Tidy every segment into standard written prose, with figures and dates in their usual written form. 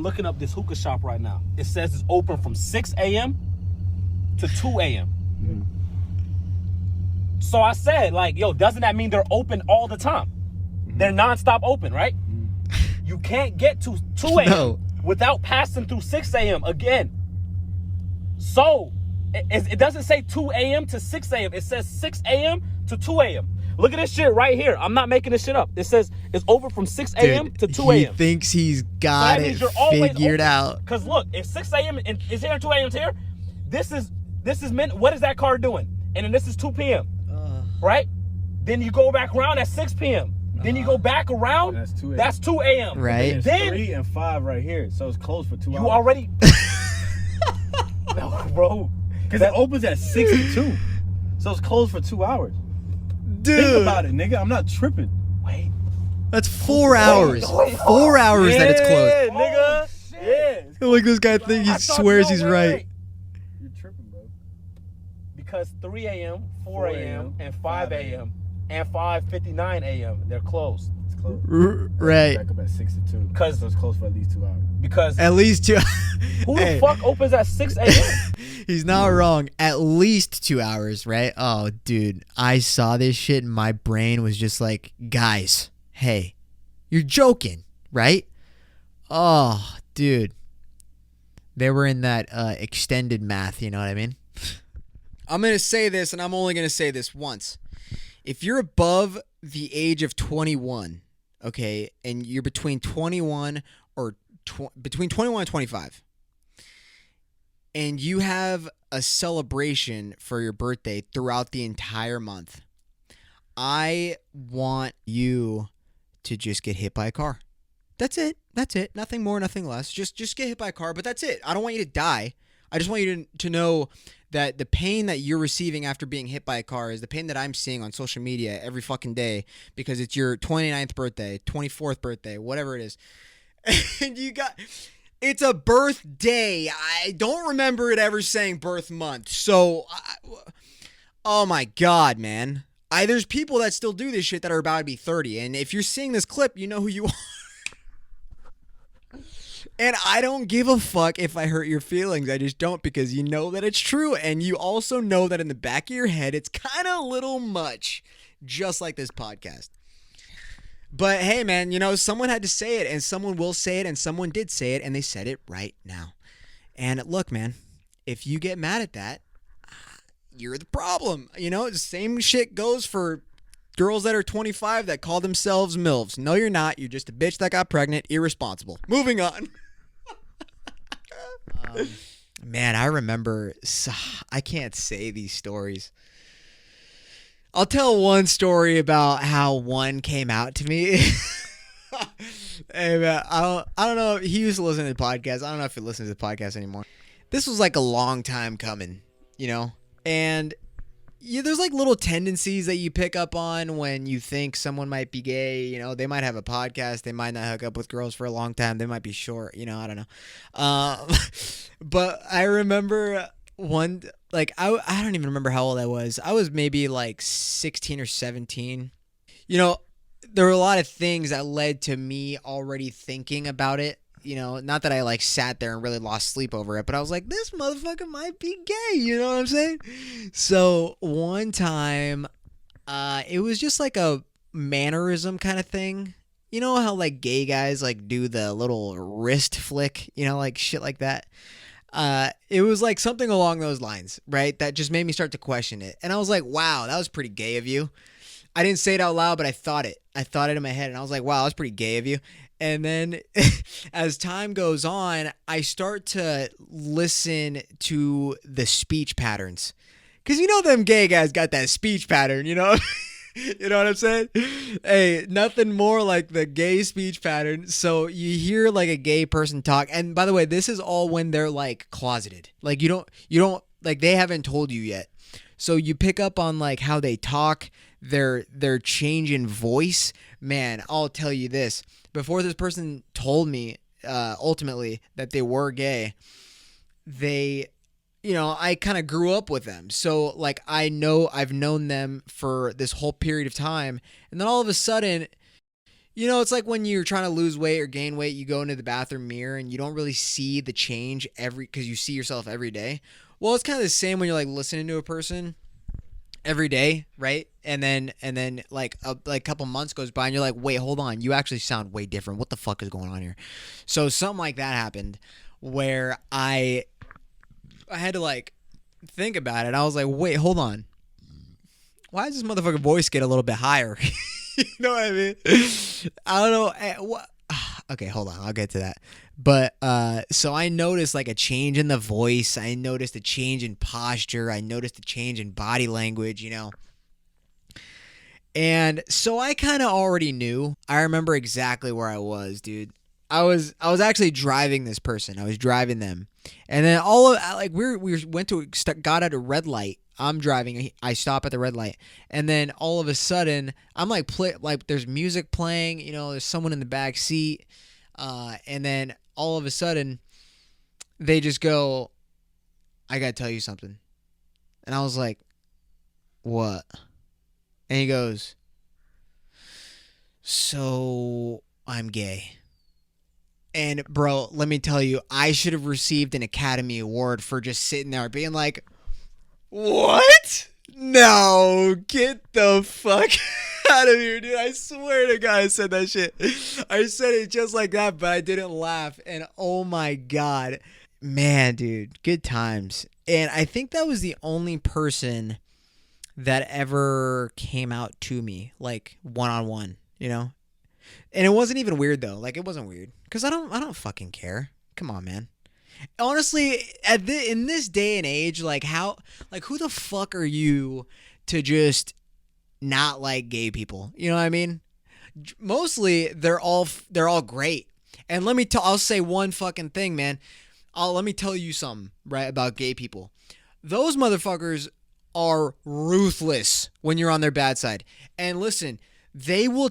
looking up this hookah shop right now. It says it's open from 6 a.m. to 2 a.m. Mm. So I said, like, yo, doesn't that mean they're open all the time? Mm-hmm. They're nonstop open, right? Mm. You can't get to 2 a.m. without passing through 6 a.m. again. So it doesn't say 2 a.m. to 6 a.m. It says 6 a.m. to 2 a.m. Look at this shit right here. I'm not making this shit up. It says it's open from 6 a.m. to 2 a.m. He thinks he's got it figured out. Because look, if 6 a.m. is here and 2 a.m. is here, this is meant. What is that car doing? And then this is 2 p.m. Right? Then you go back around at 6 p.m. Then you go back around. That's 2 a.m. Right. Then 3 and 5 right here. So it's closed for 2 hours. You already. No, bro. Because it opens at 6 to 2. So it's closed for 2 hours. Dude. Think about it, nigga. I'm not tripping. Wait. That's 4 hours. 4 hours that it's closed. Nigga. Yeah. Like this guy thinks he swears he's right. You're tripping, bro. Because 3 a.m., 4 a.m., and 5 a.m., and 5:59 a.m., they're closed. It's closed. Right. Back up at 6 to 2. So it's closed for at least 2 hours. Because at least 2. Who the fuck opens at 6 a.m.? He's not wrong. At least 2 hours, right? Oh, dude. I saw this shit and my brain was just like, guys, hey, you're joking, right? Oh, dude. They were in that extended math, you know what I mean? I'm going to say this, and I'm only going to say this once. If you're above the age of 21, okay, and you're between 21 or between 21 and 25, and you have a celebration for your birthday throughout the entire month, I want you to just get hit by a car. That's it. That's it. Nothing more, nothing less. Just get hit by a car, but that's it. I don't want you to die. I just want you to know that the pain that you're receiving after being hit by a car is the pain that I'm seeing on social media every fucking day because it's your 29th birthday, 24th birthday, whatever it is. And it's a birthday. I don't remember it ever saying birth month. So, oh my God, man. There's people that still do this shit that are about to be 30. And if you're seeing this clip, you know who you are. And I don't give a fuck if I hurt your feelings. I just don't, because you know that it's true. And you also know that in the back of your head, it's kind of a little much, just like this podcast. But hey, man, you know, someone had to say it, and someone will say it, and someone did say it, and they said it right now. And look, man, if you get mad at that, you're the problem. You know, the same shit goes for girls that are 25 that call themselves MILFs. No, you're not. You're just a bitch that got pregnant. Irresponsible. Moving on. Man, I remember. I can't say these stories. I'll tell one story about how one came out to me. Hey, man, I don't know. He used to listen to the podcast. I don't know if he listens to the podcast anymore. This was like a long time coming, you know? And there's like little tendencies that you pick up on when you think someone might be gay. You know, they might have a podcast. They might not hook up with girls for a long time. They might be short. You know, I don't know. But I remember one, like, I don't even remember how old I was. I was maybe like 16 or 17. You know, there were a lot of things that led to me already thinking about it. You know, not that I like sat there and really lost sleep over it, but I was like, this motherfucker might be gay. You know what I'm saying? So one time, it was just like a mannerism kind of thing. You know how like gay guys like do the little wrist flick, you know, like shit like that. It was like something along those lines, right? That just made me start to question it. And I was like, wow, that was pretty gay of you. I didn't say it out loud, but I thought it. I thought it in my head, and I was like, wow, that's pretty gay of you. And then as time goes on, I start to listen to the speech patterns. Because you know them gay guys got that speech pattern, you know? You know what I'm saying? Hey, nothing more like the gay speech pattern. So you hear like a gay person talk. And by the way, this is all when they're like closeted. Like you don't like they haven't told you yet. So you pick up on like how they talk, their change in voice. Man, I'll tell you this. Before this person told me ultimately that they were gay, I kind of grew up with them. So like I've known them for this whole period of time. And then all of a sudden, You know, it's like when you're trying to lose weight or gain weight, you go into the bathroom mirror and you don't really see the change because you see yourself every day. Well, it's kind of the same when you're like listening to a person every day, right? And then like a couple months goes by and you're like, wait, hold on, you actually sound way different. What the fuck is going on here? So something like that happened where I had to like think about it. I was like, wait, hold on. Why does this motherfucking voice get a little bit higher? You know what I mean? I don't know. What? Okay, hold on. I'll get to that. But so I noticed like a change in the voice. I noticed a change in posture. I noticed a change in body language, you know. And so I kind of already knew. I remember exactly where I was, dude. I was actually driving this person. I was driving them. And then we got at a red light. I'm driving. I stop at the red light, and then all of a sudden, I'm like there's music playing. You know, there's someone in the back seat, and then all of a sudden, they just go, "I gotta tell you something," and I was like, "What?" And he goes, "So I'm gay." And bro, let me tell you, I should have received an Academy Award for just sitting there being like, what? No, get the fuck out of here, dude. I swear to God I said that shit. I said it just like that, but I didn't laugh. And oh my God. Man, dude, good times. And I think that was the only person that ever came out to me, like one-on-one, you know? And it wasn't even weird though. Like, it wasn't weird. Because I don't fucking care. Come on, man. Honestly, in this day and age, like who the fuck are you to just not like gay people? You know what I mean? Mostly, they're all great. And I'll say one fucking thing, man. Let me tell you something, right, about gay people. Those motherfuckers are ruthless when you're on their bad side. And listen, they will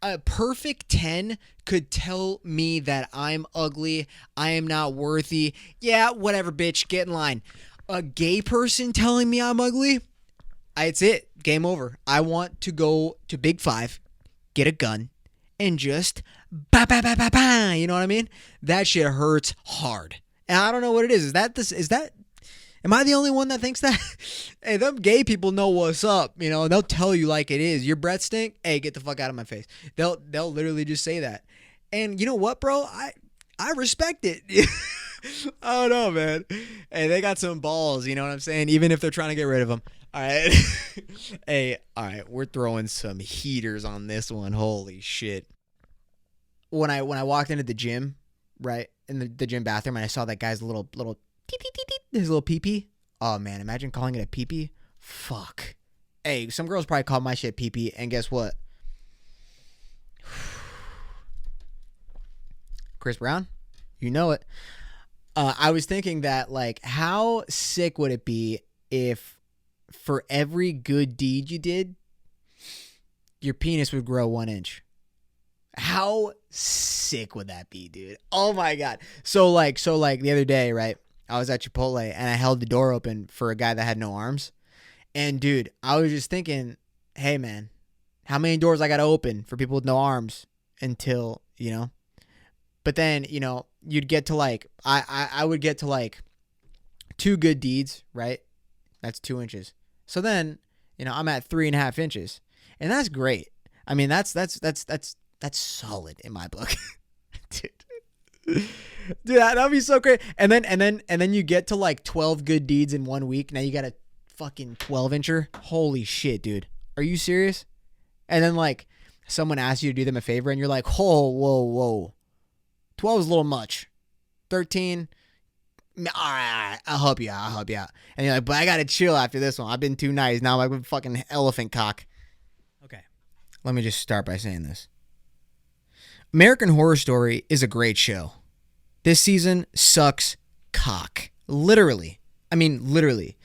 a perfect 10 could tell me that I'm ugly, I am not worthy. Yeah, whatever, bitch, get in line. A gay person telling me I'm ugly, it's it. Game over. I want to go to Big Five, get a gun, and just ba ba ba ba ba. You know what I mean? That shit hurts hard. And I don't know what it is. Am I the only one that thinks that? Hey, them gay people know what's up, you know, and they'll tell you like it is. Your breath stink? Hey, get the fuck out of my face. They'll literally just say that. And you know what, bro? I respect it. I don't know, man. Hey, they got some balls, you know what I'm saying? Even if they're trying to get rid of them. All right. Hey, all right, we're throwing some heaters on this one. Holy shit. When I walked into the gym, right, in the gym bathroom, and I saw that guy's little his little pee-pee. Oh, man, imagine calling it a pee-pee. Fuck. Hey, some girls probably call my shit pee-pee, and guess what? Chris Brown, you know it. I was thinking that, like, how sick would it be if for every good deed you did, your penis would grow 1 inch? How sick would that be, dude? Oh, my God. So like the other day, right? I was at Chipotle and I held the door open for a guy that had no arms. And dude, I was just thinking, hey man, how many doors I got to open for people with no arms until, you know? But then, you know, you'd get to like, I would get to like 2 good deeds, right? That's 2 inches. So then, you know, I'm at 3.5 inches, and that's great. I mean, that's solid in my book, dude. Dude, that'd be so great. And then you get to like 12 good deeds in 1 week. Now you got a fucking 12-incher. Holy shit, dude. Are you serious? And then like someone asks you to do them a favor and you're like, whoa. 12 is a little much. 13, all right, I'll help you out. And you're like, but I gotta chill after this one. I've been too nice. Now I'm like a fucking elephant cock. Okay. Let me just start by saying this. American Horror Story is a great show. This season sucks cock. Literally. I mean, literally.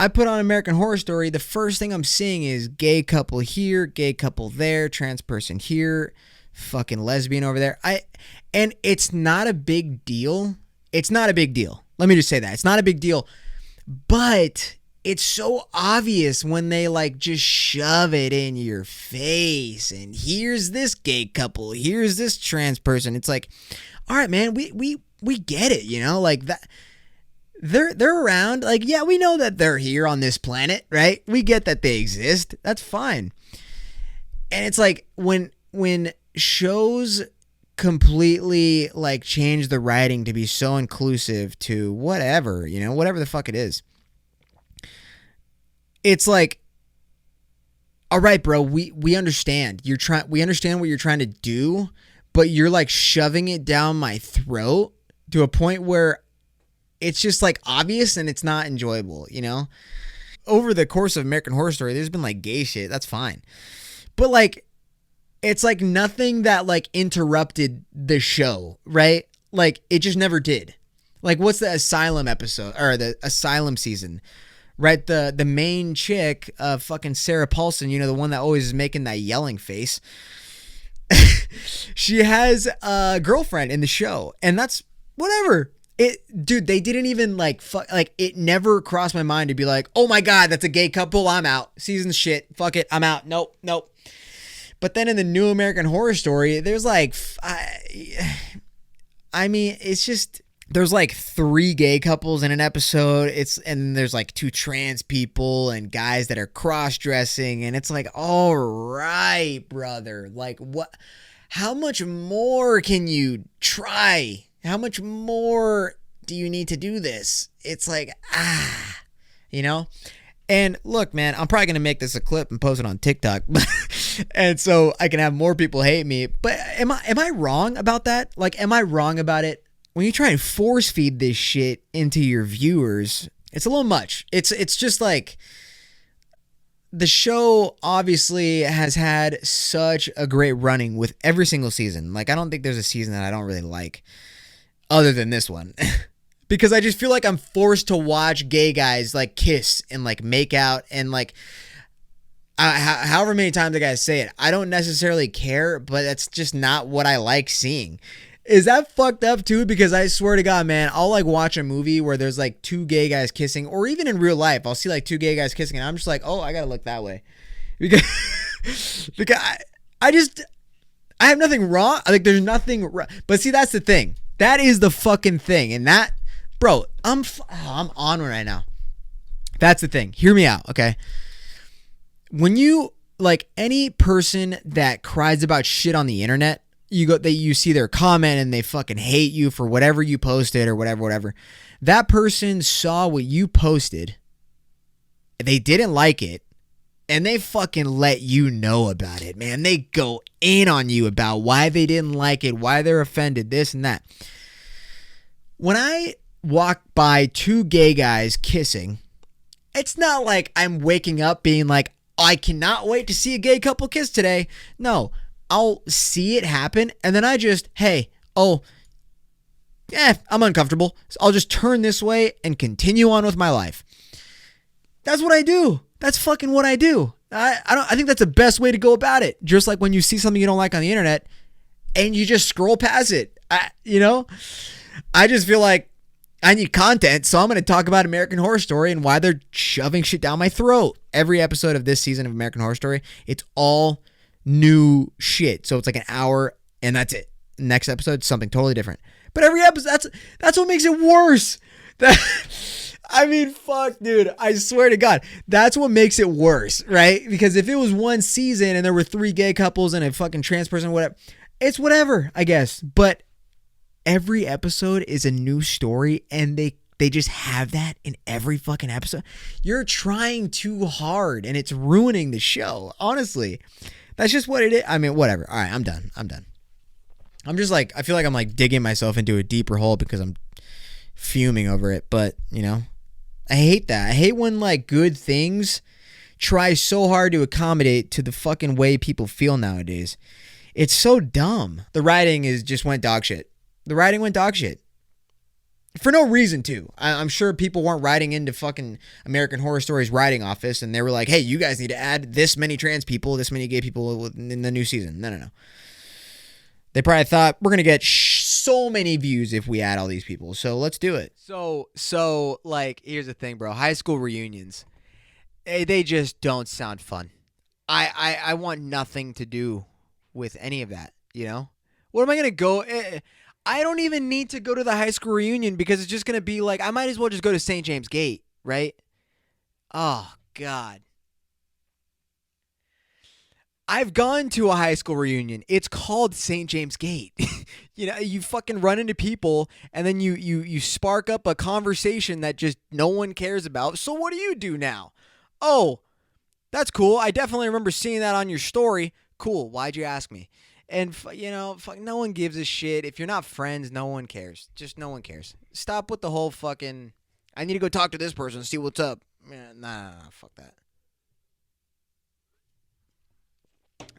I put on American Horror Story. The first thing I'm seeing is gay couple here, gay couple there, trans person here, fucking lesbian over there. And it's not a big deal. It's not a big deal. Let me just say that. It's not a big deal. But it's so obvious when they like just shove it in your face. And here's this gay couple, here's this trans person. It's like, all right, man, we get it, you know, like that. They're around. Like, yeah, we know that they're here on this planet, right? We get that they exist. That's fine. And it's like when shows completely like change the writing to be so inclusive to whatever, you know, whatever the fuck it is. It's like, all right, bro, we understand. We understand what you're trying to do, but you're like shoving it down my throat to a point where it's just like obvious and it's not enjoyable, you know? Over the course of American Horror Story, there's been like gay shit. That's fine. But like, it's like nothing that like interrupted the show, right? Like it just never did. Like what's the Asylum episode or the Asylum season, right? The main chick, fucking Sarah Paulson, you know, the one that always is making that yelling face. She has a girlfriend in the show, and that's whatever. Dude, they didn't even like like it never crossed my mind to be like, oh my God, that's a gay couple. I'm out. Season shit. Fuck it. I'm out. Nope. But then in the new American Horror Story, there's like, I mean, it's just, there's like 3 gay couples in an episode. And there's like 2 trans people and guys that are cross-dressing. And it's like, all right, brother. Like what, how much more can you try? How much more do you need to do this? It's like, you know? And look, man, I'm probably going to make this a clip and post it on TikTok. And so I can have more people hate me. But am I wrong about that? Like, am I wrong about it? When you try and force feed this shit into your viewers, it's a little much. It's just like, the show obviously has had such a great running with every single season. Like, I don't think there's a season that I don't really like other than this one. Because I just feel like I'm forced to watch gay guys like kiss and like make out and like however many times the guys say it. I don't necessarily care, but that's just not what I like seeing. Is that fucked up too? Because I swear to God, man, I'll like watch a movie where there's like 2 gay guys kissing, or even in real life, I'll see like 2 gay guys kissing and I'm just like, oh, I gotta look that way. Because I have nothing wrong. I think there's nothing wrong. But see, that's the thing. That is the fucking thing. And that, bro, I'm on right now. That's the thing. Hear me out, okay? When you, like, any person that cries about shit on the internet, you see their comment and they fucking hate you for whatever you posted or whatever. That person saw what you posted. They didn't like it. And they fucking let you know about it, man. They go in on you about why they didn't like it, why they're offended, this and that. When I walk by 2 gay guys kissing, it's not like I'm waking up being like, I cannot wait to see a gay couple kiss today. No, I'll see it happen, and then I just, I'm uncomfortable. So I'll just turn this way and continue on with my life. That's what I do. That's fucking what I do. I think that's the best way to go about it. Just like when you see something you don't like on the internet and you just scroll past it. I just feel like I need content, so I'm going to talk about American Horror Story and why they're shoving shit down my throat. Every episode of this season of American Horror Story, it's all new shit. So it's like an hour and that's it. Next episode, something totally different. But every episode, that's what makes it worse. I mean, fuck, dude. I swear to God, that's what makes it worse, right? Because if it was one season and there were 3 gay couples and a fucking trans person, whatever, it's whatever, I guess. But every episode is a new story, and they just have that in every fucking episode. You're trying too hard, and it's ruining the show. Honestly, that's just what it is. I mean, whatever. All right, I'm done. I'm just like, I feel like I'm like digging myself into a deeper hole because I'm fuming over it. But, you know, I hate that. I hate when like good things try so hard to accommodate to the fucking way people feel nowadays. It's so dumb. The writing just went dog shit. The writing went dog shit. For no reason, too. I'm sure people weren't writing into fucking American Horror Story's writing office and they were like, hey, you guys need to add this many trans people, this many gay people in the new season. No. They probably thought, we're going to get so many views if we add all these people, so let's do it. So like, here's the thing, bro. High school reunions. they just don't sound fun. I want nothing to do with any of that, you know? What am I going to go? I don't even need to go to the high school reunion because it's just going to be like, I might as well just go to St. James Gate, right? Oh, God. I've gone to a high school reunion. It's called St. James Gate. You know, you fucking run into people and then you spark up a conversation that just no one cares about. So what do you do now? Oh, that's cool. I definitely remember seeing that on your story. Cool. Why'd you ask me? And, you know, no one gives a shit. If you're not friends, no one cares. Just no one cares. Stop with the whole fucking, I need to go talk to this person, see what's up. Nah, fuck that.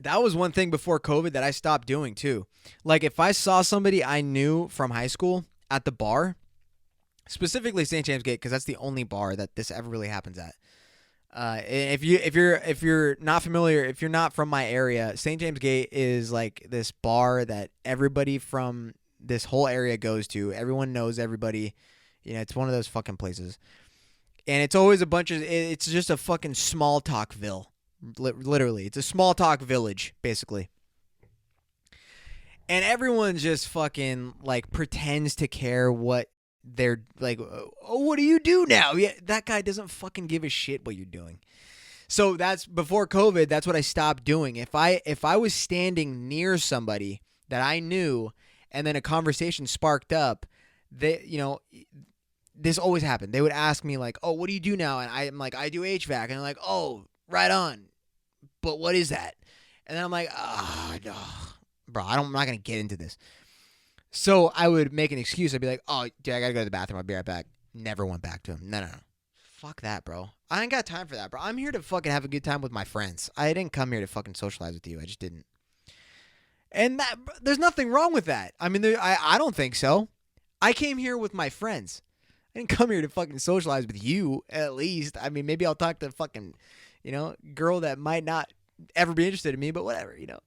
That was one thing before COVID that I stopped doing too. Like if I saw somebody I knew from high school at the bar, specifically St. James Gate, because that's the only bar that this ever really happens at. If you're not familiar, if you're not from my area, St. James Gate is like this bar that everybody from this whole area goes to. Everyone knows everybody. You know, it's one of those fucking places. And it's always it's just a fucking small talkville. Literally, it's a small talk village, basically. And everyone just fucking like pretends to care what they're like. Oh, what do you do now? Yeah, that guy doesn't fucking give a shit what you're doing. So that's before COVID. That's what I stopped doing. If I was standing near somebody that I knew, and then a conversation sparked up, this always happened. They would ask me like, "Oh, what do you do now?" And I'm like, "I do HVAC," and I'm like, "Oh, right on. But what is that?" And then I'm like, no, bro, I'm not going to get into this. So I would make an excuse. I'd be like, oh, dude, I got to go to the bathroom. I'll be right back. Never went back to him. No. Fuck that, bro. I ain't got time for that, bro. I'm here to fucking have a good time with my friends. I didn't come here to fucking socialize with you. I just didn't. And there's nothing wrong with that. I mean, I don't think so. I came here with my friends. I didn't come here to fucking socialize with you, at least. I mean, maybe I'll talk to fucking, you know, girl that might not ever be interested in me, but whatever, you know.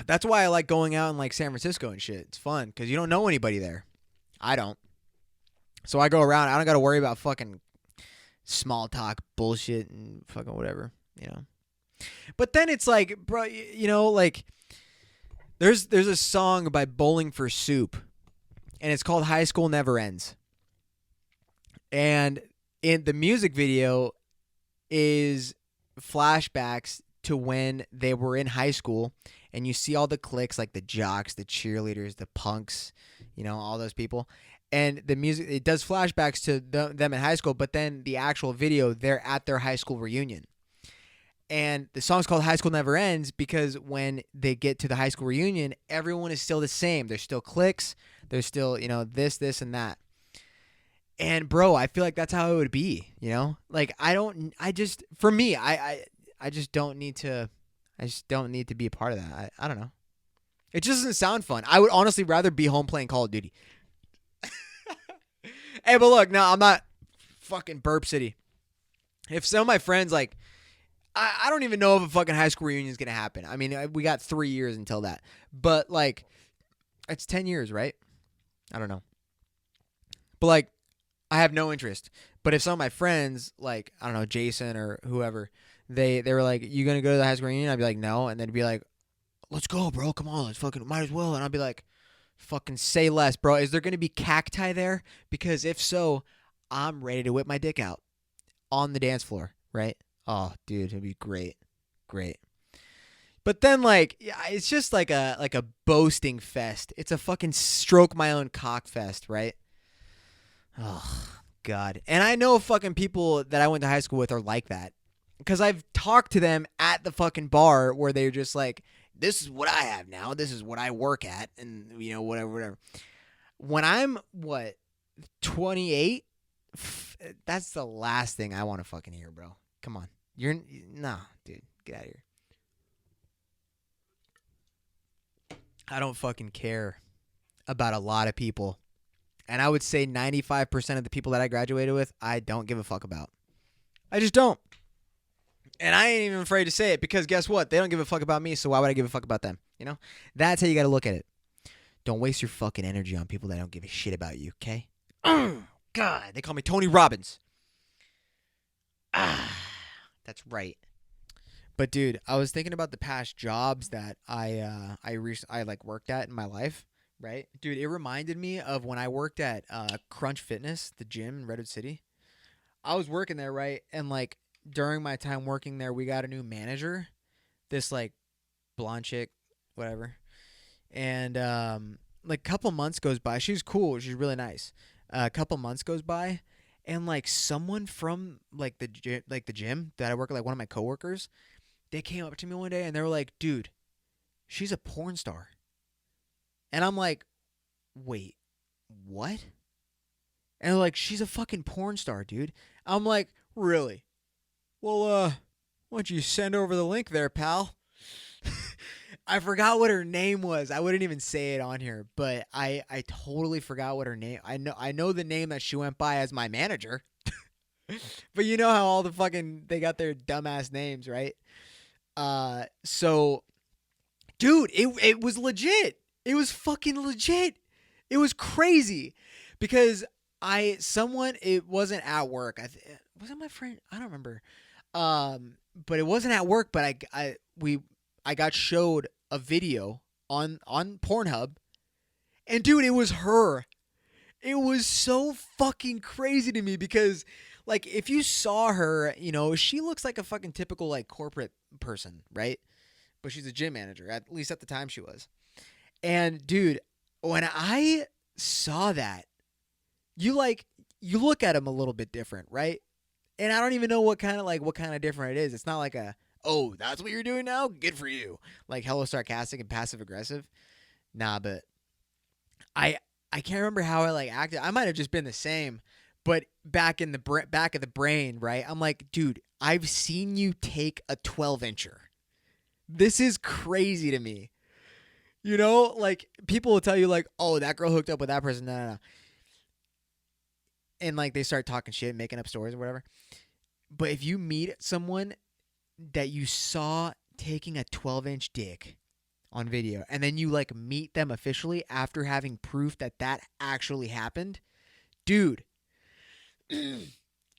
That's why I like going out in like San Francisco and shit. It's fun because you don't know anybody there. I don't. So I go around. I don't got to worry about fucking small talk bullshit and fucking whatever, you know. But then it's like, bro, you know, like there's a song by Bowling for Soup, and it's called High School Never Ends. And in the music video is flashbacks to when they were in high school, and you see all the cliques, like the jocks, the cheerleaders, the punks, you know, all those people. And the music, it does flashbacks to them in high school, but then the actual video, they're at their high school reunion. And the song's called High School Never Ends because when they get to the high school reunion, everyone is still the same. There's still cliques. There's still, you know, this, and that. And bro, I feel like that's how it would be, you know? Like I just don't need to be a part of that. I don't know. It just doesn't sound fun. I would honestly rather be home playing Call of Duty. Hey, but look, no, I'm not fucking Burp City. If some of my friends, like, I don't even know if a fucking high school reunion is going to happen. I mean, we got 3 years until that. But, like, it's 10 years, right? I don't know. But, like, I have no interest. But if some of my friends, like, I don't know, Jason or whoever, they were like, you going to go to the high school reunion? I'd be like, no. And they'd be like, let's go, bro. Come on. Let's fucking, might as well. And I'd be like, fucking say less, bro. Is there going to be cacti there? Because if so, I'm ready to whip my dick out on the dance floor, right? Oh, dude, it'd be great. Great. But then, like, yeah, it's just like a boasting fest. It's a fucking stroke my own cock fest, right? Oh, God. And I know fucking people that I went to high school with are like that. Because I've talked to them at the fucking bar where they're just like, this is what I have now. This is what I work at. And, you know, whatever. When I'm, 28? That's the last thing I want to fucking hear, bro. Come on. Nah, dude. Get out of here. I don't fucking care about a lot of people. And I would say 95% of the people that I graduated with, I don't give a fuck about. I just don't. And I ain't even afraid to say it because guess what? They don't give a fuck about me, so why would I give a fuck about them? You know? That's how you got to look at it. Don't waste your fucking energy on people that don't give a shit about you, okay? God, they call me Tony Robbins. Ah, that's right. But dude, I was thinking about the past jobs that I like worked at in my life, right? Dude, it reminded me of when I worked at Crunch Fitness, the gym in Redwood City. I was working there, right? And like during my time working there, we got a new manager, this like blonde chick, whatever. And like a couple months goes by. She's cool. She's really nice. A couple months goes by, and like someone from like the gym that I work at, like one of my coworkers, they came up to me one day and they were like, "Dude, she's a porn star." And I'm like, "Wait, what?" And they're like, "She's a fucking porn star, dude." I'm like, "Really? Well, why don't you send over the link there, pal?" I forgot what her name was. I wouldn't even say it on here, but I totally forgot what her name. I know the name that she went by as my manager. But you know how all the fucking they got their dumbass names, right? So dude, it was legit. It was fucking legit. It was crazy because it wasn't at work. Was it my friend? I don't remember. But it wasn't at work, but I got showed a video on Pornhub, and dude, it was her. It was so fucking crazy to me because like if you saw her, you know, she looks like a fucking typical like corporate person, right? But she's a gym manager, at least at the time she was. And dude, when I saw that, you look at him a little bit different, right? And I don't even know what kind of different it is. It's not like oh, that's what you're doing now? Good for you. Like hella sarcastic and passive aggressive. Nah, but I can't remember how I like acted. I might have just been the same, but back of the brain, right? I'm like, dude, I've seen you take a 12-incher. This is crazy to me. You know, like people will tell you like, oh, that girl hooked up with that person. No. And like they start talking shit, making up stories or whatever. But if you meet someone that you saw taking a 12-inch dick on video, and then you like meet them officially after having proof that actually happened, dude.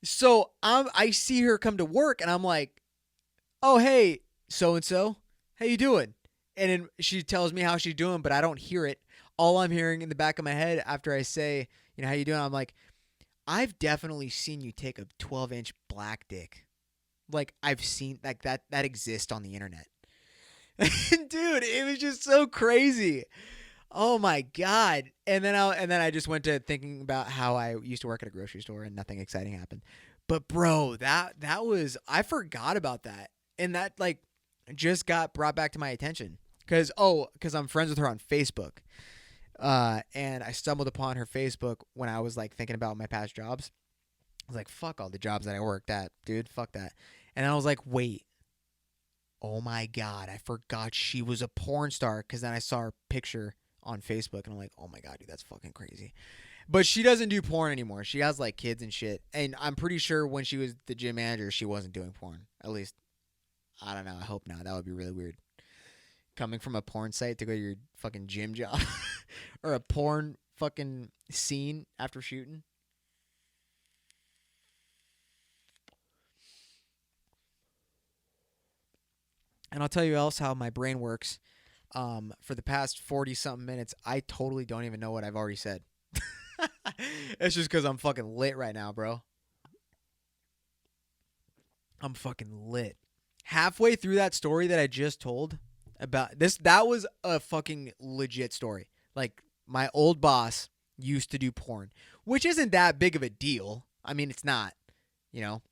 So I see her come to work, and I'm like, "Oh, hey, so and so, how you doing?" And then she tells me how she's doing, but I don't hear it. All I'm hearing in the back of my head after I say, "You know, how you doing?" I'm like, "I've definitely seen you take a 12-inch black dick." Like I've seen like that exists on the internet. Dude, it was just so crazy. Oh my god. And then I just went to thinking about how I used to work at a grocery store and nothing exciting happened. But bro, that was I forgot about that. And that like just got brought back to my attention cuz I'm friends with her on Facebook. And I stumbled upon her Facebook when I was like thinking about my past jobs. I was like, fuck all the jobs that I worked at, dude. Fuck that. And I was like, wait. Oh my god, I forgot she was a porn star because then I saw her picture on Facebook and I'm like, oh my god, dude, that's fucking crazy. But she doesn't do porn anymore. She has like kids and shit. And I'm pretty sure when she was the gym manager, she wasn't doing porn. At least, I don't know. I hope not. That would be really weird. Coming from a porn site to go to your fucking gym job or a porn fucking scene after shooting. And I'll tell you else how my brain works. For the past 40-something minutes, I totally don't even know what I've already said. It's just because I'm fucking lit right now, bro. I'm fucking lit. Halfway through that story that I just told about this, that was a fucking legit story. Like, my old boss used to do porn, which isn't that big of a deal. I mean, it's not, you know.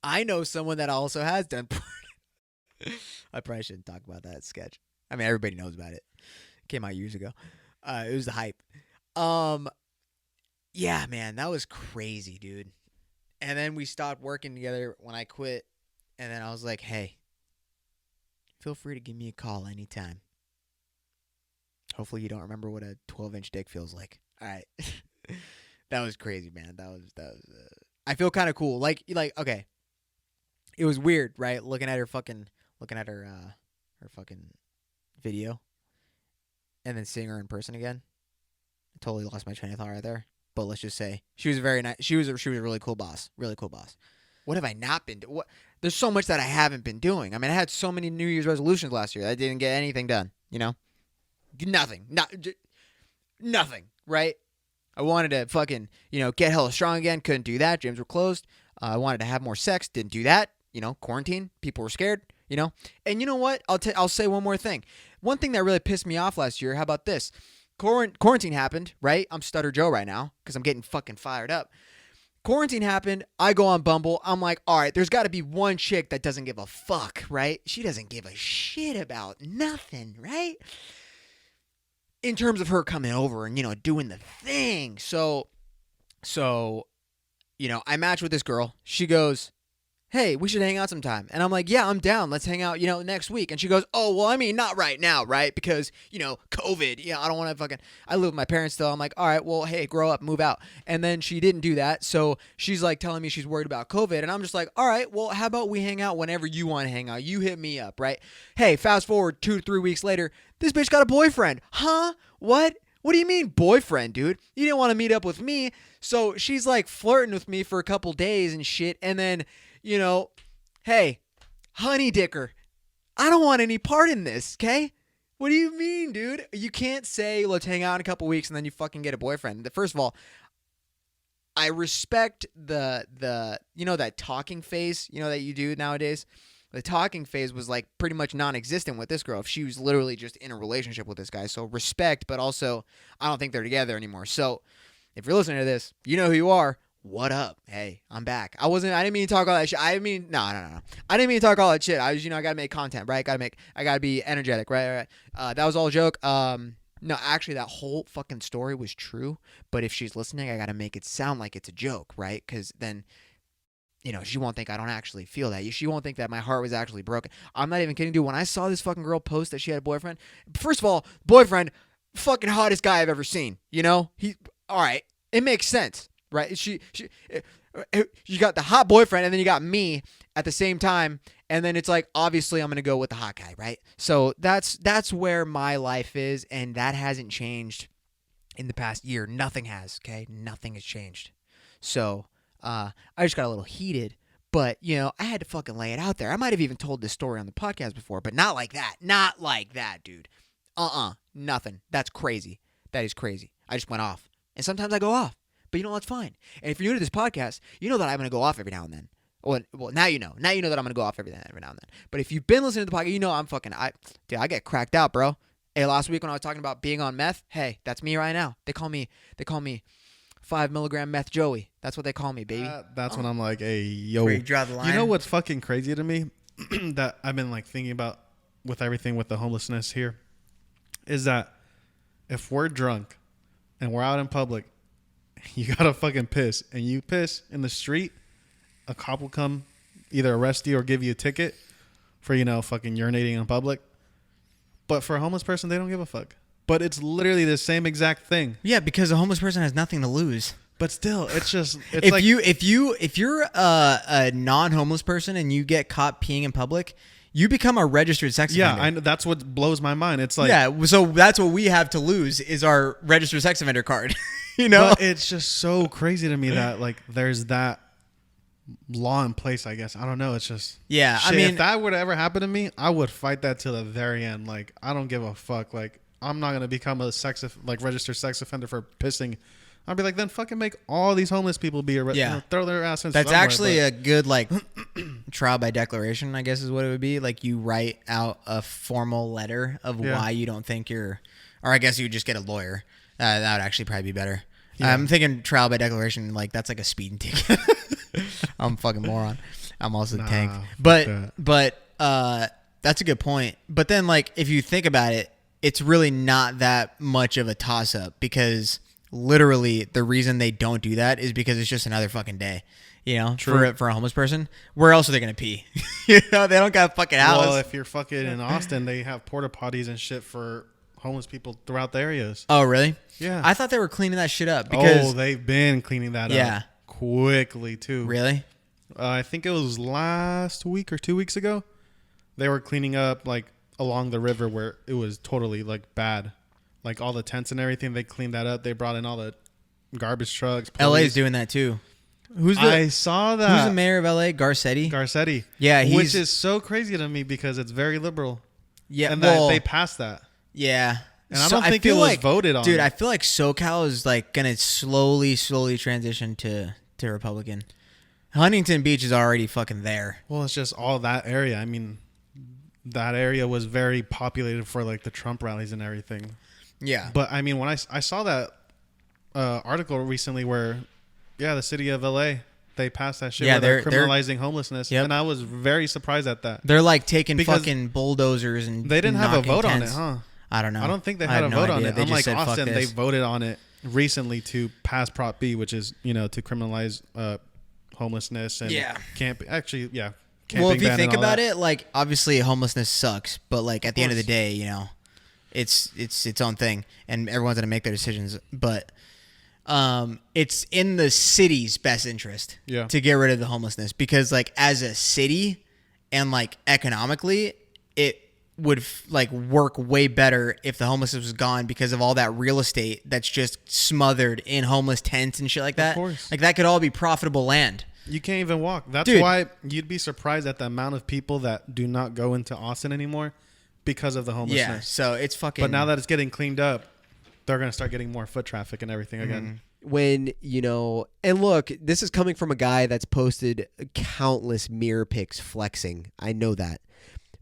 I know someone that also has done porn. I probably shouldn't talk about that sketch. I mean, everybody knows about it. It came out years ago. It was the hype. Yeah, man, that was crazy, dude. And then we stopped working together when I quit. And then I was like, hey, feel free to give me a call anytime. Hopefully you don't remember what a 12-inch dick feels like. All right. That was crazy, man. That was I feel kind of cool. Like, okay. It was weird, right? Looking at her fucking video and then seeing her in person again. I totally lost my train of thought right there. but let's just say she was very nice. She was a really cool boss. Really cool boss. What have I not been doing? There's so much that I haven't been doing. I mean, I had so many New Year's resolutions last year. I didn't get anything done. Nothing. Nothing. Right? I wanted to fucking get hella strong again. Couldn't do that. Gyms were closed. I wanted to have more sex. Didn't do that. Quarantine. People were scared. And you know what? I'll say one more thing. One thing that really pissed me off last year. How about this? Quarantine happened, right? I'm Stutter Joe right now because I'm getting fucking fired up. Quarantine happened. I go on Bumble. I'm like, all right, there's got to be one chick that doesn't give a fuck, right? She doesn't give a shit about nothing, right? In terms of her coming over and, doing the thing. So, I match with this girl. She goes, hey, we should hang out sometime. And I'm like, yeah, I'm down. Let's hang out, next week. And she goes, oh, well, I mean, not right now, right? Because, COVID. I don't want to I live with my parents still. I'm like, all right, well, hey, grow up, move out. And then she didn't do that. So she's like telling me she's worried about COVID. And I'm just like, all right, well, how about we hang out whenever you want to hang out? You hit me up, right? Hey, fast forward 2 to 3 weeks later, this bitch got a boyfriend. Huh? What? What do you mean boyfriend, dude? You didn't want to meet up with me. So she's like flirting with me for a couple days and shit. And then, hey, honey dicker, I don't want any part in this, okay? What do you mean, dude? You can't say, let's hang out in a couple weeks and then you fucking get a boyfriend. First of all, I respect the that talking phase, that you do nowadays. The talking phase was like pretty much non-existent with this girl. If she was literally just in a relationship with this guy. So respect, but also I don't think they're together anymore. So if you're listening to this, you know who you are. What up? Hey, I'm back. I didn't mean to talk all that shit. No. I didn't mean to talk all that shit. I gotta make content, right? I gotta be energetic, right? That was all a joke. No, actually that whole fucking story was true. But if she's listening, I gotta make it sound like it's a joke, right? Because then, she won't think I don't actually feel that. She won't think that my heart was actually broken. I'm not even kidding, dude. When I saw this fucking girl post that she had a boyfriend, first of all, boyfriend, fucking hottest guy I've ever seen. He, all right, it makes sense. Right? She got the hot boyfriend, and then you got me at the same time, and then it's like obviously I'm gonna go with the hot guy, right? So that's where my life is, and that hasn't changed in the past year. Nothing has, okay? Nothing has changed. So I just got a little heated, but I had to fucking lay it out there. I might have even told this story on the podcast before, but not like that. Not like that, dude. Nothing. That's crazy. That is crazy. I just went off, and sometimes I go off. But that's fine. And if you're new to this podcast, you know that I'm going to go off every now and then. Well, now you know. Now you know that I'm going to go off every now and then. But if you've been listening to the podcast, I get cracked out, bro. Hey, last week when I was talking about being on meth, hey, that's me right now. They call me 5 milligram meth Joey. That's what they call me, baby. That's when I'm like, hey, yo. Where you draw the line. You know what's fucking crazy to me that I've been like thinking about with everything with the homelessness here is that if we're drunk and we're out in public, you gotta fucking piss, and you piss in the street, a cop will come either arrest you or give you a ticket for fucking urinating in public. But for a homeless person, they don't give a fuck. But it's literally the same exact thing. Yeah, because a homeless person has nothing to lose. But still, it's if you're a non-homeless person and you get caught peeing in public, you become a registered sex offender. Yeah, that's what blows my mind. It's like, yeah, so that's what we have to lose is our registered sex offender card. But it's just so crazy to me that like there's that law in place. I guess I don't know. It's just shit. I mean, if that would ever happen to me, I would fight that till the very end. Like I don't give a fuck. Like I'm not gonna become a registered sex offender for pissing. I'll be like, then fucking make all these homeless people be throw their ass in. That's actually a good trial by declaration, I guess is what it would be. Like you write out a formal letter of why you don't think you're, or I guess you would just get a lawyer. That would actually probably be better. Yeah. I'm thinking trial by declaration, like that's like a speeding ticket. I'm a fucking moron. I'm also tanked. But that's a good point. But then like if you think about it, it's really not that much of a toss up because literally the reason they don't do that is because it's just another fucking day. For a homeless person, where else are they gonna pee? They don't got a fucking house. Well, if you're fucking in Austin, they have porta potties and shit for homeless people throughout the areas. Oh, really? Yeah. I thought they were cleaning that shit up because they've been cleaning that up quickly too. Really? I think it was last week or 2 weeks ago. They were cleaning up like along the river where it was totally like bad. Like all the tents and everything, they cleaned that up. They brought in all the garbage trucks. LA's doing that too. I saw that. Who's the mayor of LA? Garcetti. Yeah, which is so crazy to me because it's very liberal. Yeah, and that they passed that. Yeah, and I don't think it was voted on. Dude, I feel like SoCal is like gonna slowly transition to Republican. Huntington Beach is already fucking there. Well, it's just all that area. I mean, that area was very populated for like the Trump rallies and everything. Yeah, but I mean, when I saw that article recently where, the city of LA, they passed that shit. Yeah, they're criminalizing homelessness, and I was very surprised at that. They're like taking fucking bulldozers and they didn't have a vote on it, huh? I don't know. I don't think they had a vote on it. Unlike Austin, they voted on it recently to pass Prop B, which is to criminalize homelessness and camping. Actually, camping. Well, if you think about it, like obviously homelessness sucks, but like at the end of the day, it's its own thing, and everyone's gonna make their decisions. But it's in the city's best interest to get rid of the homelessness, because like as a city and like economically, it would like work way better if the homelessness was gone, because of all that real estate that's just smothered in homeless tents and shit like that. Of course. Like that could all be profitable land. You can't even walk. That's why you'd be surprised at the amount of people that do not go into Austin anymore because of the homelessness. Yeah, so it's fucking... But now that it's getting cleaned up, they're going to start getting more foot traffic and everything again. When, and look, this is coming from a guy that's posted countless mirror pics flexing. I know that.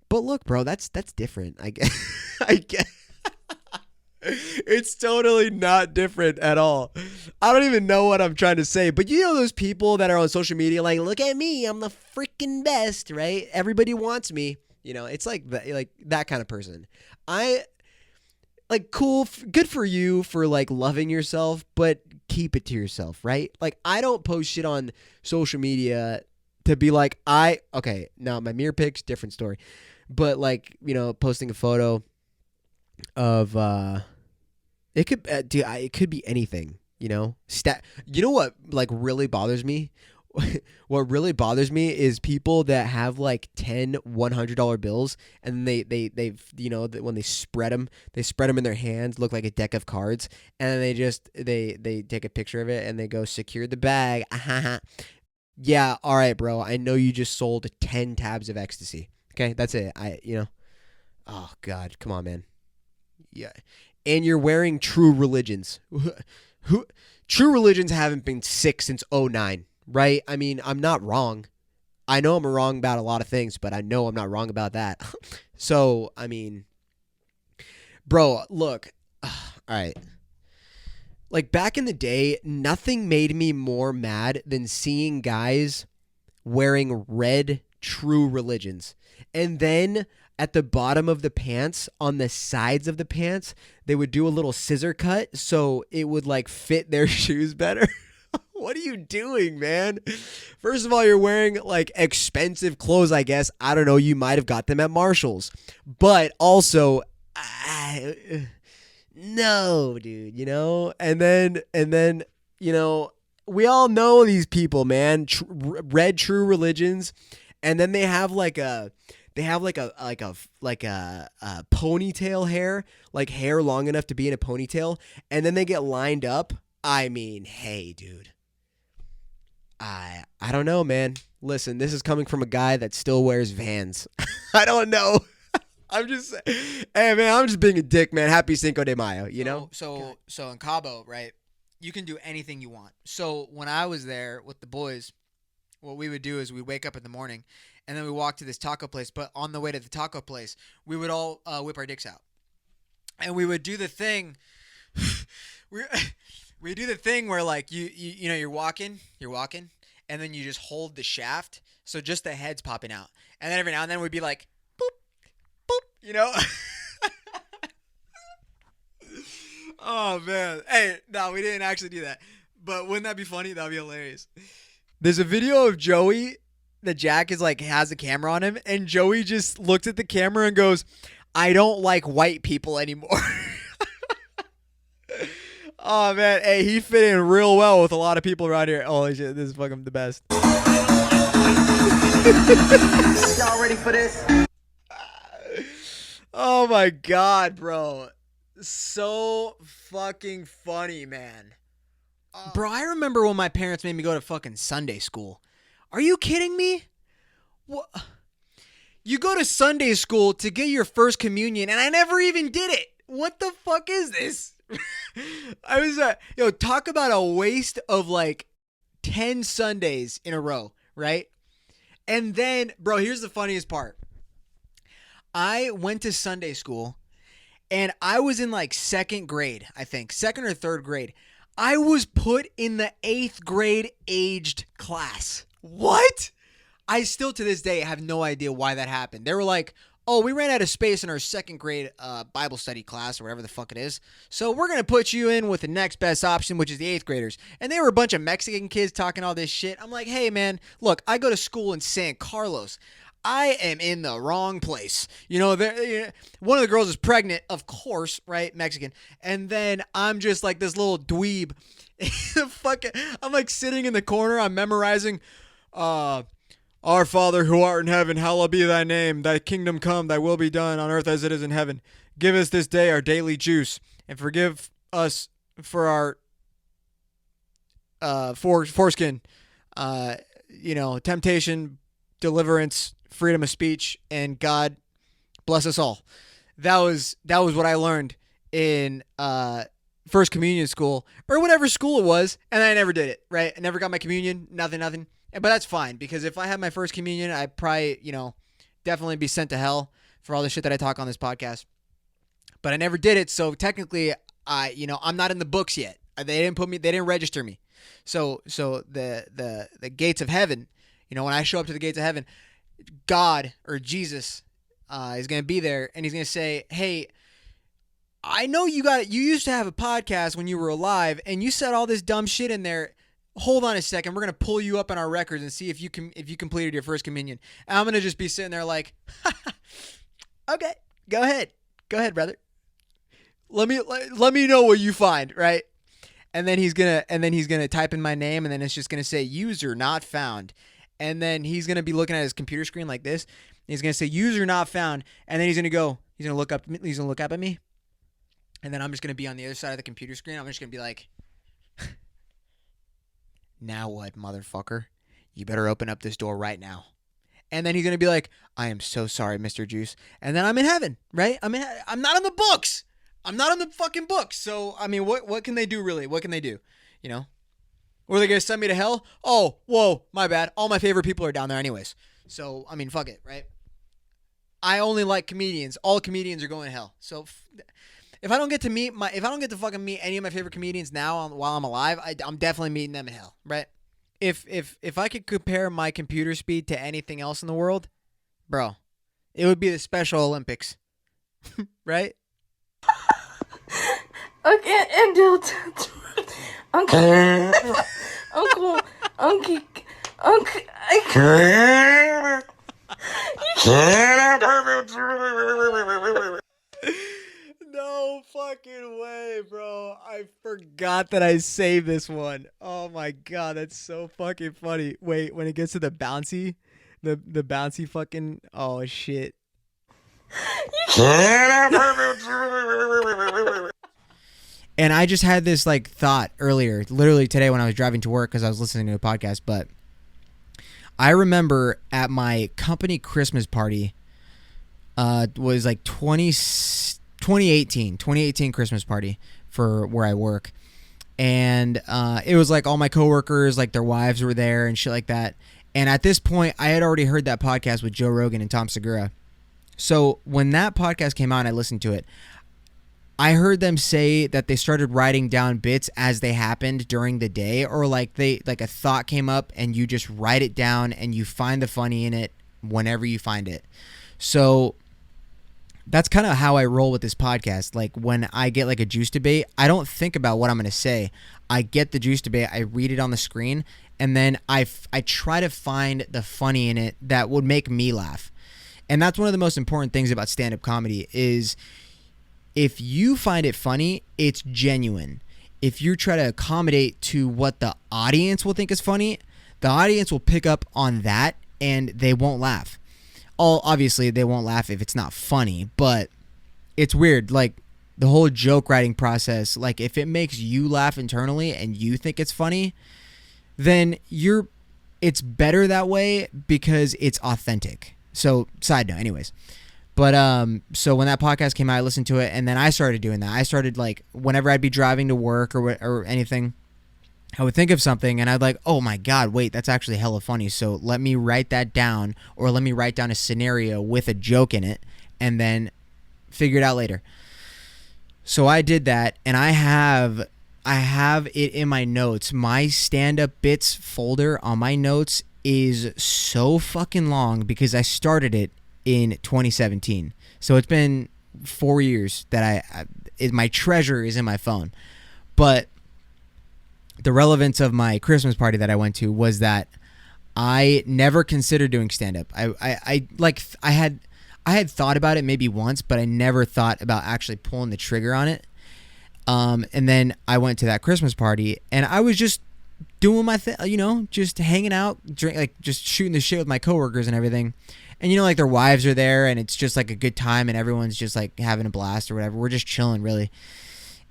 But look, bro, that's different. I get it's totally not different at all. I don't even know what I'm trying to say, but those people that are on social media like, look at me, I'm the freaking best, right? Everybody wants me. It's like that kind of person. Cool, good for you for like loving yourself, but keep it to yourself, right? Like I don't post shit on social media to be like, now my mirror pics, different story. But like, posting a photo of it could it could be anything, You know what like really bothers me? What really bothers me is people that have like 10 $100 bills, and they've when they spread them in their hands, look like a deck of cards, and then they take a picture of it and they go, secure the bag. Yeah, all right, bro, I know you just sold 10 tabs of ecstasy. Okay, that's it. Oh God, come on, man. Yeah, and you're wearing True Religions. True Religions haven't been sick since 2009. Right? I mean, I'm not wrong. I know I'm wrong about a lot of things, but I know I'm not wrong about that. So, I mean, bro, look. All right. Like back in the day, nothing made me more mad than seeing guys wearing red True Religions. And then at the bottom of the pants, on the sides of the pants, they would do a little scissor cut so it would like fit their shoes better. What are you doing, man? First of all, you're wearing like expensive clothes, I guess. I don't know. You might have got them at Marshall's. But also, no, dude, And then, we all know these people, man. Red True Religions. And then they have like a ponytail hair, like hair long enough to be in a ponytail. And then they get lined up. I mean, hey, dude. I don't know, man. Listen, this is coming from a guy that still wears Vans. I don't know. I'm just being a dick, man. Happy Cinco de Mayo, So in Cabo, right, you can do anything you want. So when I was there with the boys, what we would do is we wake up in the morning and then we walk to this taco place. But on the way to the taco place, we would all whip our dicks out. And we would do the thing. We do the thing where like you're walking, and then you just hold the shaft, so just the head's popping out, and then every now and then we'd be like, boop, Oh man, hey, no, we didn't actually do that, but wouldn't that be funny? That'd be hilarious. There's a video of Joey that Jack is like has a camera on him, and Joey just looks at the camera and goes, "I don't like white people anymore." Oh, man. Hey, he fit in real well with a lot of people around here. Holy shit, this is fucking the best. Y'all ready for this? Oh, my God, bro. So fucking funny, man. Bro, I remember when my parents made me go to fucking Sunday school. Are you kidding me? What? You go to Sunday school to get your first communion, and I never even did it. What the fuck is this? I was talk about a waste of like 10 Sundays in a row, right? And then, bro, here's the funniest part. I went to Sunday school, and I was in like second grade, I think, second or third grade. I was put in the 8th grade aged class. What? I still to this day have no idea why that happened. They were like, oh, we ran out of space in our second grade Bible study class or whatever the fuck it is. So we're going to put you in with the next best option, which is the 8th graders. And they were a bunch of Mexican kids talking all this shit. I'm like, hey, man, look, I go to school in San Carlos. I am in the wrong place. One of the girls is pregnant, of course, right? Mexican. And then I'm just like this little dweeb. I'm like sitting in the corner. I'm memorizing, our Father who art in heaven, hallowed be thy name. Thy kingdom come, thy will be done on earth as it is in heaven. Give us this day our daily juice, and forgive us for our foreskin, temptation, deliverance, freedom of speech, and God bless us all. That was what I learned in First Communion school, or whatever school it was, and I never did it, right? I never got my communion, nothing. But that's fine, because if I had my first communion, I'd probably, definitely be sent to hell for all the shit that I talk on this podcast. But I never did it, so technically, I'm not in the books yet. They didn't register me. So the gates of heaven, when I show up to the gates of heaven, God or Jesus is going to be there, and he's going to say, hey, I know you used to have a podcast when you were alive, and you said all this dumb shit in there. Hold on a second. We're going to pull you up on our records and see if you completed your first communion. And I'm going to just be sitting there like, okay, go ahead, brother. Let me know what you find, right? And then he's going to type in my name, and then it's just going to say user not found. And then he's going to be looking at his computer screen like this. He's going to say user not found, and then he's going to look up at me. And then I'm just going to be on the other side of the computer screen. I'm just going to be like, now what, motherfucker? You better open up this door right now. And then he's going to be like, I am so sorry, Mr. Juice. And then I'm in heaven, right? I'm not in the books. I'm not in the fucking books. So, I mean, what can they do, really? What can they do? Or are they going to send me to hell? Oh, whoa, my bad. All my favorite people are down there anyways. So, I mean, fuck it, right? I only like comedians. All comedians are going to hell. So, if I don't get to fucking meet any of my favorite comedians now while I'm alive, I'm definitely meeting them in hell, right? If I could compare my computer speed to anything else in the world, bro, it would be the Special Olympics, right? Okay, and No fucking way, bro. I forgot that I saved this one. Oh my god, that's so fucking funny. Wait, when it gets to the bouncy fucking, oh shit. And I just had this like thought earlier, literally today when I was driving to work because I was listening to a podcast, but I remember at my company Christmas party, was like 2018 Christmas party for where I work. And it was like all my coworkers, like their wives were there and shit like that. And at this point, I had already heard that podcast with Joe Rogan and Tom Segura. So when that podcast came out and I listened to it, I heard them say that they started writing down bits as they happened during the day, or like a thought came up and you just write it down and you find the funny in it whenever you find it. So that's kind of how I roll with this podcast. Like when I get like a juice debate, I don't think about what I'm going to say. I get the juice debate, I read it on the screen, and then I try to find the funny in it that would make me laugh. And that's one of the most important things about stand-up comedy is if you find it funny, it's genuine. If you try to accommodate to what the audience will think is funny, the audience will pick up on that and they won't laugh. Obviously, they won't laugh if it's not funny, but it's weird. Like the whole joke writing process, like if it makes you laugh internally and you think it's funny, then it's better that way because it's authentic. So side note, anyways. But so when that podcast came out, I listened to it, and then I started doing that. I started, like, whenever I'd be driving to work or anything, I would think of something, and I'd like, oh my God, wait, that's actually hella funny. So let me write that down, or let me write down a scenario with a joke in it, and then figure it out later. So I did that, and I have it in my notes. My stand-up bits folder on my notes is so fucking long because I started it in 2017. So it's been 4 years that my treasure is in my phone. But the relevance of my Christmas party that I went to was that I never considered doing stand-up. I had thought about it maybe once, but I never thought about actually pulling the trigger on it. And then I went to that Christmas party, and I was just doing my thing, just hanging out, just shooting the shit with my coworkers and everything. And like their wives are there, and it's just like a good time, and everyone's just like having a blast or whatever. We're just chilling, really.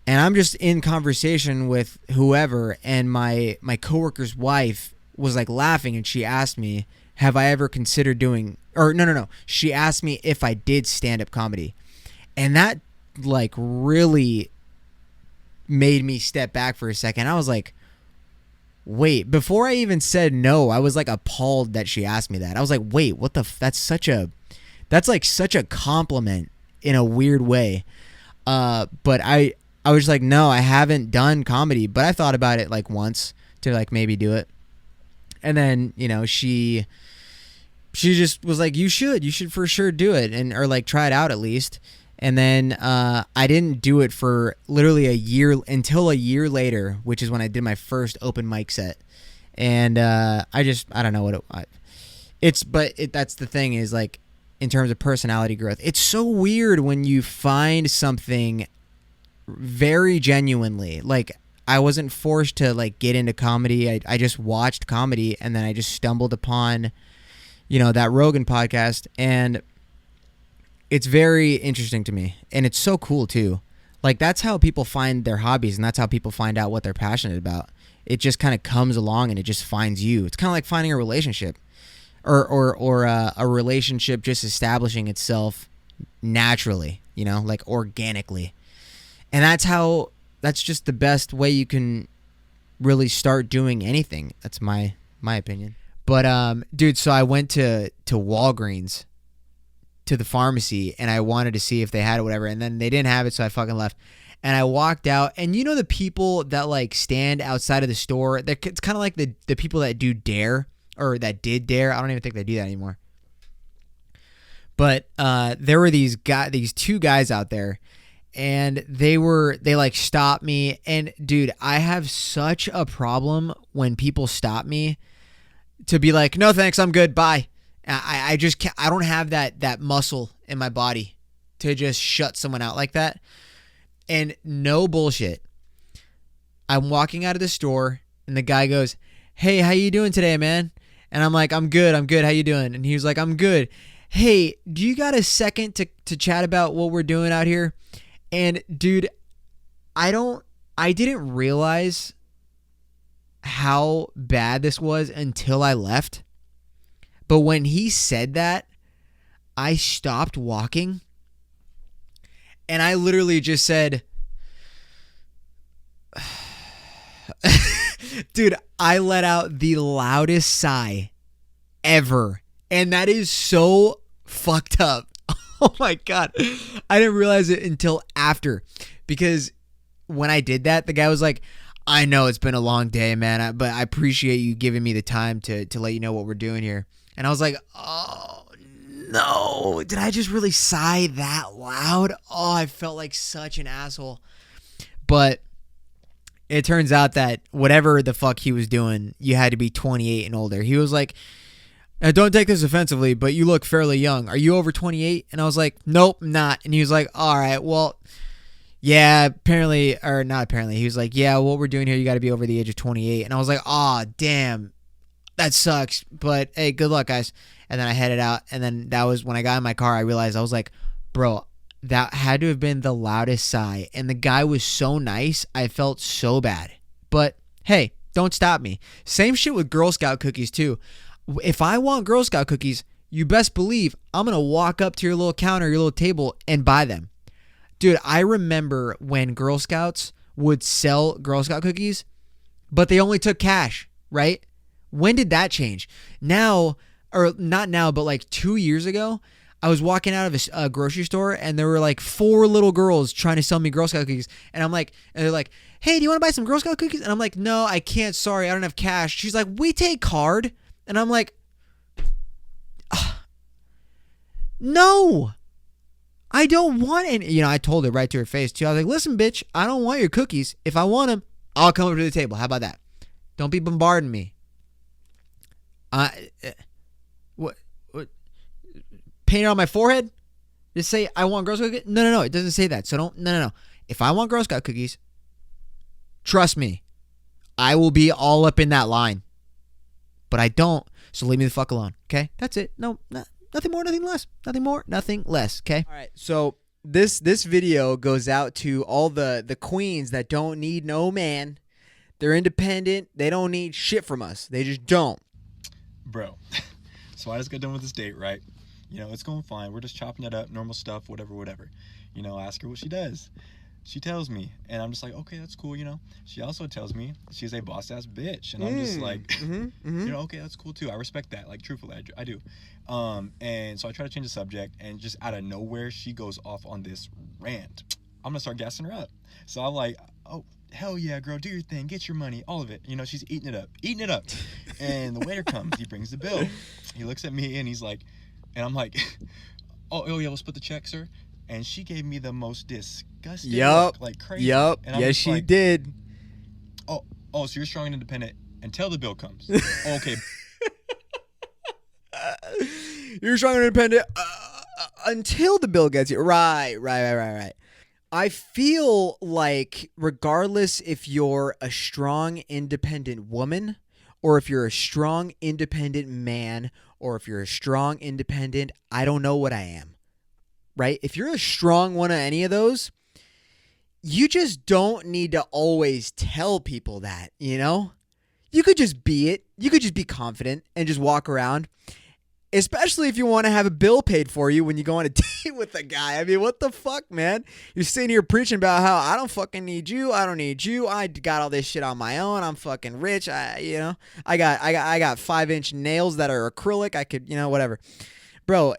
And I'm just in conversation with whoever, and my coworker's wife was like laughing, and she asked me, have I ever considered doing, or no. She asked me if I did stand-up comedy. And that like really made me step back for a second. I was like, wait, before I even said no, I was like appalled that she asked me that. I was like, wait, what the that's like such a compliment in a weird way. But I was like, no, I haven't done comedy, but I thought about it like once to like maybe do it. And then, she just was like, you should for sure do it, or like try it out at least. And then I didn't do it for literally until a year later, which is when I did my first open mic set. And I don't know what that's the thing is, like, in terms of personality growth, it's so weird when you find something very genuinely. Like, I wasn't forced to like get into comedy. I just watched comedy, and then I just stumbled upon, that Rogan podcast, and it's very interesting to me, and it's so cool too. Like, that's how people find their hobbies, and that's how people find out what they're passionate about. It just kind of comes along, and it just finds you. It's kind of like finding a relationship, or a relationship just establishing itself naturally, like organically. And that's just the best way you can really start doing anything. That's my opinion. But dude, so I went to Walgreens, to the pharmacy, and I wanted to see if they had it, whatever, and then they didn't have it, so I fucking left. And I walked out, and the people that like stand outside of the store, it's kind of like the people that do Dare, or that did Dare. I don't even think they do that anymore. But there were these two guys out there, and they like stopped me. And dude, I have such a problem when people stop me to be like, no thanks, I'm good, bye. I just can't, I don't have that muscle in my body to just shut someone out like that. And no bullshit, I'm walking out of the store, and the guy goes, hey, how you doing today, man? And I'm like, I'm good, how you doing? And he was like, I'm good. Hey, do you got a second to chat about what we're doing out here? And dude, I didn't realize how bad this was until I left. But when he said that, I stopped walking, and I literally just said, dude, I let out the loudest sigh ever. And that is so fucked up. Oh my God. I didn't realize it until after, because when I did that, the guy was like, I know it's been a long day, man, but I appreciate you giving me the time to let you know what we're doing here. And I was like, oh no, did I just really sigh that loud? Oh, I felt like such an asshole. But it turns out that whatever the fuck he was doing, you had to be 28 and older. He was like, don't take this offensively, but you look fairly young. Are you over 28? And I was like, nope, not. And he was like, all right, well, yeah, apparently, or not apparently. He was like, yeah, what we're doing here, you got to be over the age of 28. And I was like, aw, damn, that sucks. But hey, good luck, guys. And then I headed out. And then that was when I got in my car, I realized, I was like, bro, that had to have been the loudest sigh. And the guy was so nice. I felt so bad. But hey, don't stop me. Same shit with Girl Scout cookies too. If I want Girl Scout cookies, you best believe I'm going to walk up to your little counter, your little table, and buy them. Dude, I remember when Girl Scouts would sell Girl Scout cookies, but they only took cash, right? When did that change? Now, or not now, but like 2 years ago, I was walking out of a grocery store and there were like 4 little girls trying to sell me Girl Scout cookies. And I'm like, and they're like, hey, do you want to buy some Girl Scout cookies? And I'm like, no, I can't. Sorry, I don't have cash. She's like, we take card. And I'm like, no, I don't want any. You know, I told her right to her face too. I was like, listen, bitch, I don't want your cookies. If I want them, I'll come over to the table. How about that? Don't be bombarding me. What? Paint it on my forehead? Just say I want Girl Scout cookies? No. It doesn't say that. So don't. No. If I want Girl Scout cookies, trust me, I will be all up in that line. But I don't. So leave me the fuck alone. Okay? That's it. No, nothing more, nothing less. Nothing more, nothing less. Okay? All right. So this video goes out to all the queens that don't need no man. They're independent. They don't need shit from us. They just don't. Bro, so I just got done with this date, right? You know, it's going fine. We're just chopping it up, normal stuff, whatever. You know, I ask her what she does. She tells me, and I'm just like, okay, that's cool, you know. She also tells me she's a boss-ass bitch, and I'm just like, you know, okay, that's cool, too. I respect that, like, truthfully, I do. And so I try to change the subject, and just out of nowhere, she goes off on this rant. I'm going to start gassing her up. So I'm like, oh, hell yeah, girl, do your thing, get your money, all of it. You know, she's eating it up. And the waiter comes, he brings the bill. He looks at me, and he's like, and I'm like, oh yeah, we'll split the check, sir. And she gave me the most disgusting look, like crazy. Yup. And I'm Yes, just she like, did. Oh, so you're strong and independent until the bill comes. Okay. You're strong and independent until the bill gets you. Right. I feel like regardless if you're a strong, independent woman or if you're a strong, independent man or if you're a strong, independent, I don't know what I am, right? If you're a strong one of any of those, you just don't need to always tell people that, you know? You could just be it. You could just be confident and just walk around. Especially if you want to have a bill paid for you when you go on a date with a guy. I mean, what the fuck, man? You're sitting here preaching about how I don't fucking need you. I don't need you. I got all this shit on my own. I'm fucking rich. I got 5-inch nails that are acrylic. I could, whatever. Bro,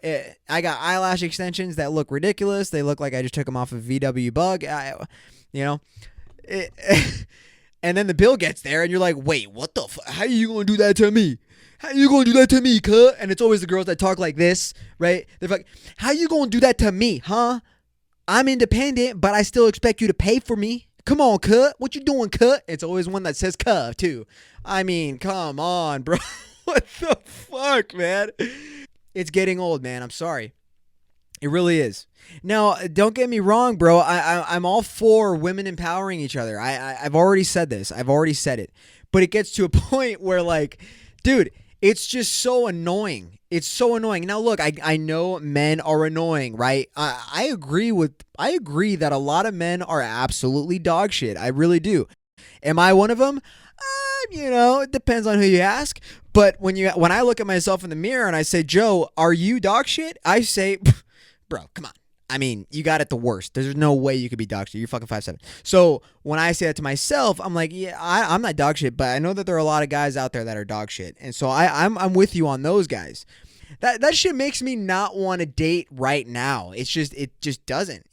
I got eyelash extensions that look ridiculous. They look like I just took them off of VW Bug. And then the bill gets there and you're like, wait, what the fuck? How are you going to do that to me? How you gonna do that to me, cut? And it's always the girls that talk like this, right? They're like, how you gonna do that to me, huh? I'm independent, but I still expect you to pay for me. Come on, cut. What you doing, cut? It's always one that says cut, too. I mean, come on, bro. What the fuck, man? It's getting old, man. I'm sorry. It really is. Now, don't get me wrong, bro. I'm all for women empowering each other. I've already said this. I've already said it. But it gets to a point where, like, dude, it's just so annoying. It's so annoying. Now, look, I know men are annoying, right? I agree that a lot of men are absolutely dog shit. I really do. Am I one of them? It depends on who you ask. But when I look at myself in the mirror and I say, Joe, are you dog shit? I say, bro, come on. I mean, you got it the worst. There's no way you could be dog shit. You're fucking 5'7". So when I say that to myself, I'm like, yeah, I'm not dog shit, but I know that there are a lot of guys out there that are dog shit. And so I'm with you on those guys. That shit makes me not want to date right now. It just doesn't,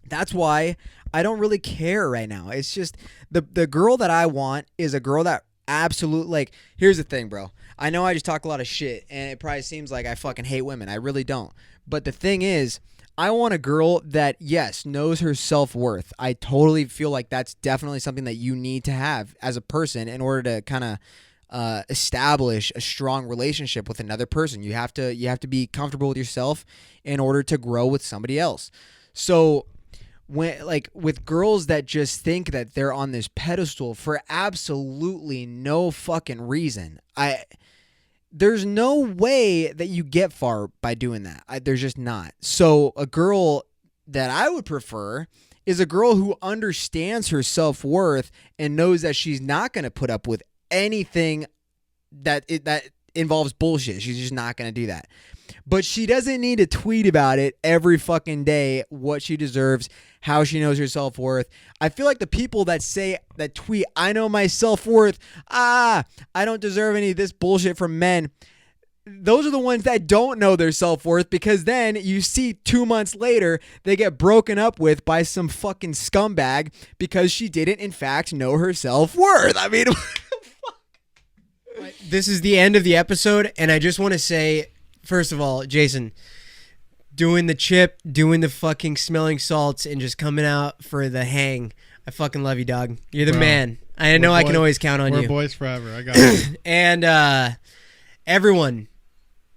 That's why I don't really care right now. It's just the girl that I want is a girl that absolute, like, here's the thing, bro. I know I just talk a lot of shit and it probably seems like I fucking hate women. I really don't. But the thing is, I want a girl that, yes, knows her self-worth. I totally feel like that's definitely something that you need to have as a person in order to kind of establish a strong relationship with another person. You have to be comfortable with yourself in order to grow with somebody else. So with girls that just think that they're on this pedestal for absolutely no fucking reason, there's no way that you get far by doing that. There's just not. So a girl that I would prefer is a girl who understands her self-worth and knows that she's not going to put up with anything that involves bullshit. She's just not going to do that. But she doesn't need to tweet about it every fucking day, what she deserves, how she knows her self-worth. I feel like the people that tweet, I know my self-worth, I don't deserve any of this bullshit from men. Those are the ones that don't know their self-worth, because then you see 2 months later, they get broken up with by some fucking scumbag because she didn't, in fact, know her self-worth. I mean, This is the end of the episode, and I just want to say, first of all, Jason, doing the chip, doing the fucking smelling salts, and just coming out for the hang. I fucking love you, dog. You're the Bro, man. I know I can always count on We're you. boys forever. I got it. And everyone,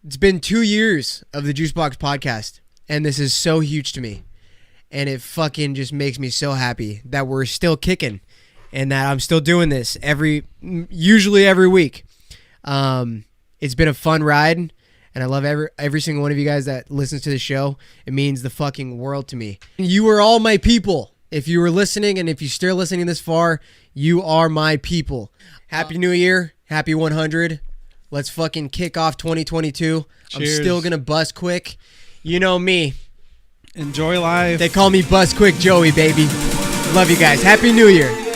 it's been 2 years of the Juicebox podcast, and this is so huge to me. And it fucking just makes me so happy that we're still kicking and that I'm still doing this usually every week. It's been a fun ride, and I love every single one of you guys that listens to the show. It means the fucking world to me. You are all my people. If you were listening, and if you're still listening this far, you are my people. Happy New Year. Happy 100. Let's fucking kick off 2022. Cheers. I'm still going to bust quick. You know me. Enjoy life. They call me Bust Quick Joey, baby. Love you guys. Happy New Year.